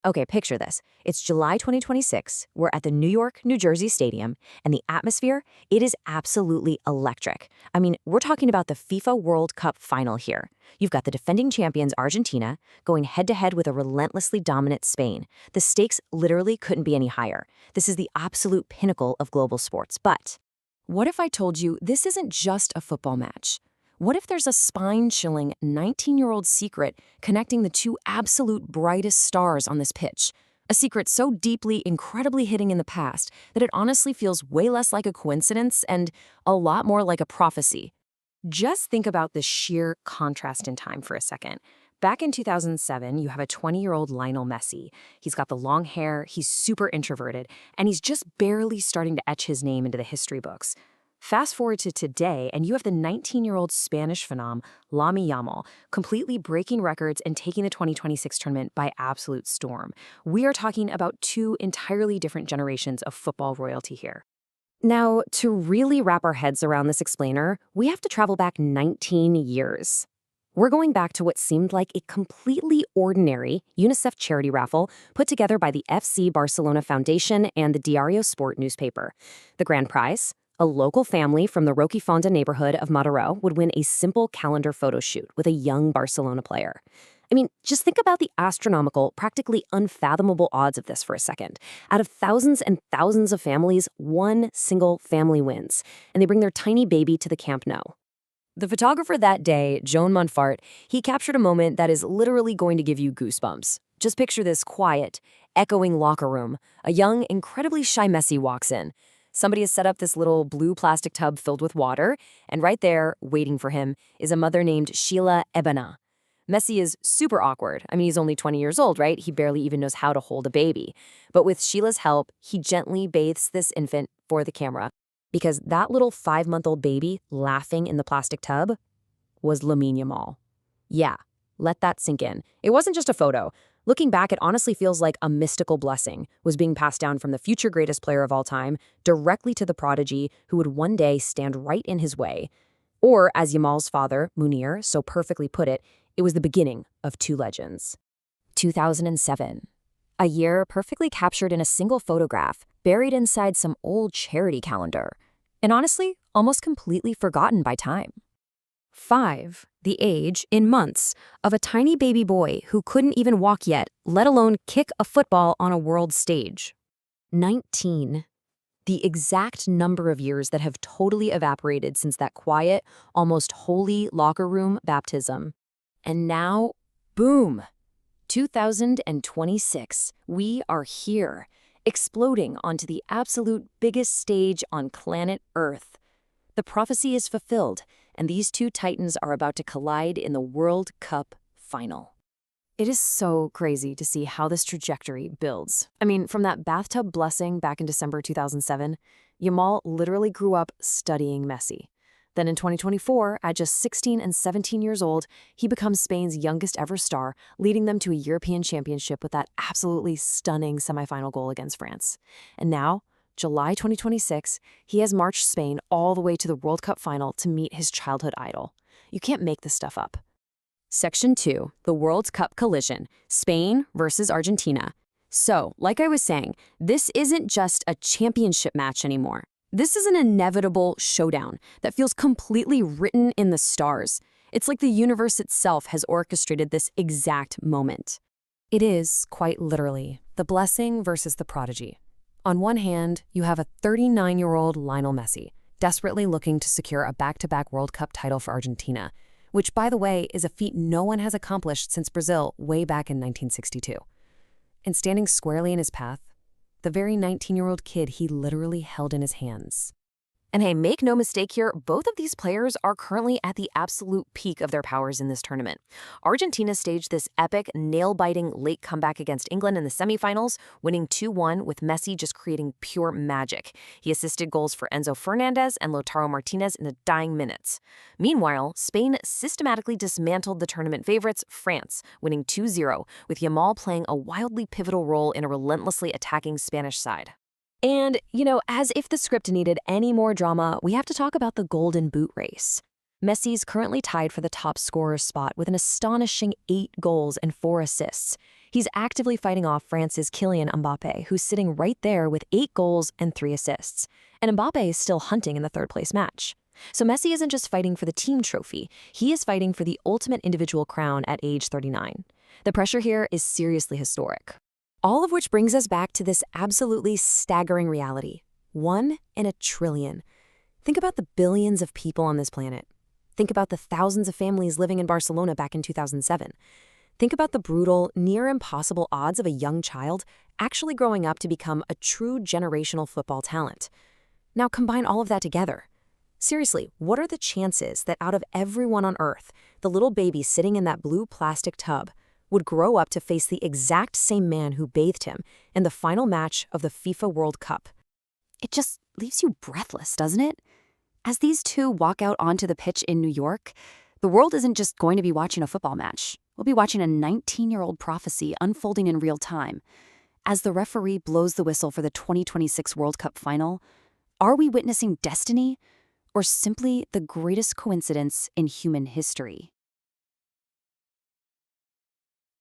Okay, picture this. It's July 2026. We're at the New York, New Jersey Stadium, and the atmosphere, it is absolutely electric. I mean, we're talking about the FIFA World Cup final here. You've got the defending champions Argentina going head-to-head with a relentlessly dominant Spain. The stakes literally couldn't be any higher. This is the absolute pinnacle of global sports. But what if I told you this isn't just a football match? What if there's a spine-chilling 19-year-old secret connecting the two absolute brightest stars on this pitch? A secret so deeply, incredibly hidden in the past that it honestly feels way less like a coincidence and a lot more like a prophecy. Just think about the sheer contrast in time for a second. Back in 2007, you have a 20-year-old Lionel Messi. He's got the long hair, he's super introverted, and he's just barely starting to etch his name into the history books. Fast forward to today, and you have the 19-year-old Spanish phenom, Lamine Yamal, completely breaking records and taking the 2026 tournament by absolute storm. We are talking about two entirely different generations of football royalty here. Now, to really wrap our heads around this explainer, we have to travel back 19 years. We're going back to what seemed like a completely ordinary UNICEF charity raffle put together by the FC Barcelona Foundation and the Diario Sport newspaper. The grand prize? A local family from the Roque Fonda neighborhood of Mataró would win a simple calendar photo shoot with a young Barcelona player. I mean, just think about the astronomical, practically unfathomable odds of this for a second. Out of thousands and thousands of families, one single family wins, and they bring their tiny baby to the Camp Nou. The photographer that day, Joan Monfort, he captured a moment that is literally going to give you goosebumps. Just picture this quiet, echoing locker room. A young, incredibly shy Messi walks in. Somebody has set up this little blue plastic tub filled with water, and right there, waiting for him, is a mother named Sheila Ebana. Messi is super awkward. I mean, he's only 20 years old, right? He barely even knows how to hold a baby. But with Sheila's help, he gently bathes this infant for the camera. Because that little 5-month-old baby laughing in the plastic tub was Lamine Yamal. Yeah, let that sink in. It wasn't just a photo. Looking back, it honestly feels like a mystical blessing was being passed down from the future greatest player of all time directly to the prodigy who would one day stand right in his way. Or, as Yamal's father, Munir, so perfectly put it, it was the beginning of two legends. 2007. A year perfectly captured in a single photograph, buried inside some old charity calendar, and honestly, almost completely forgotten by time. 5. The age, in months, of a tiny baby boy who couldn't even walk yet, let alone kick a football on a world stage. 19. The exact number of years that have totally evaporated since that quiet, almost holy locker room baptism. And now, boom! 2026. We are here, exploding onto the absolute biggest stage on planet Earth. The prophecy is fulfilled, and these two titans are about to collide in the World Cup final. It is so crazy to see how this trajectory builds. I mean, from that bathtub blessing back in December 2007, Yamal literally grew up studying Messi. Then in 2024, at just 16 and 17 years old, he becomes Spain's youngest ever star, leading them to a European championship with that absolutely stunning semifinal goal against France. And now, July 2026, he has marched Spain all the way to the World Cup final to meet his childhood idol. You can't make this stuff up. Section 2, the World Cup collision, Spain versus Argentina. So, like I was saying, this isn't just a championship match anymore. This is an inevitable showdown that feels completely written in the stars. It's like the universe itself has orchestrated this exact moment. It is, quite literally, the blessing versus the prodigy. On one hand, you have a 39-year-old Lionel Messi, desperately looking to secure a back-to-back World Cup title for Argentina, which, by the way, is a feat no one has accomplished since Brazil way back in 1962. And standing squarely in his path, the very 19-year-old kid he literally held in his hands. And hey, make no mistake here, both of these players are currently at the absolute peak of their powers in this tournament. Argentina staged this epic, nail-biting late comeback against England in the semifinals, winning 2-1 with Messi just creating pure magic. He assisted goals for Enzo Fernandez and Lautaro Martinez in the dying minutes. Meanwhile, Spain systematically dismantled the tournament favorites, France, winning 2-0, with Yamal playing a wildly pivotal role in a relentlessly attacking Spanish side. And, as if the script needed any more drama, we have to talk about the Golden Boot race. Messi's currently tied for the top scorer spot with an astonishing 8 goals and 4 assists. He's actively fighting off France's Kylian Mbappe, who's sitting right there with 8 goals and 3 assists. And Mbappe is still hunting in the third-place match. So Messi isn't just fighting for the team trophy, he is fighting for the ultimate individual crown at age 39. The pressure here is seriously historic. All of which brings us back to this absolutely staggering reality. 1 in a trillion. Think about the billions of people on this planet. Think about the thousands of families living in Barcelona back in 2007. Think about the brutal, near-impossible odds of a young child actually growing up to become a true generational football talent. Now combine all of that together. Seriously, what are the chances that out of everyone on Earth, the little baby sitting in that blue plastic tub would grow up to face the exact same man who bathed him in the final match of the FIFA World Cup? It just leaves you breathless, doesn't it? As these two walk out onto the pitch in New York, the world isn't just going to be watching a football match. We'll be watching a 19-year-old prophecy unfolding in real time. As the referee blows the whistle for the 2026 World Cup final, are we witnessing destiny or simply the greatest coincidence in human history?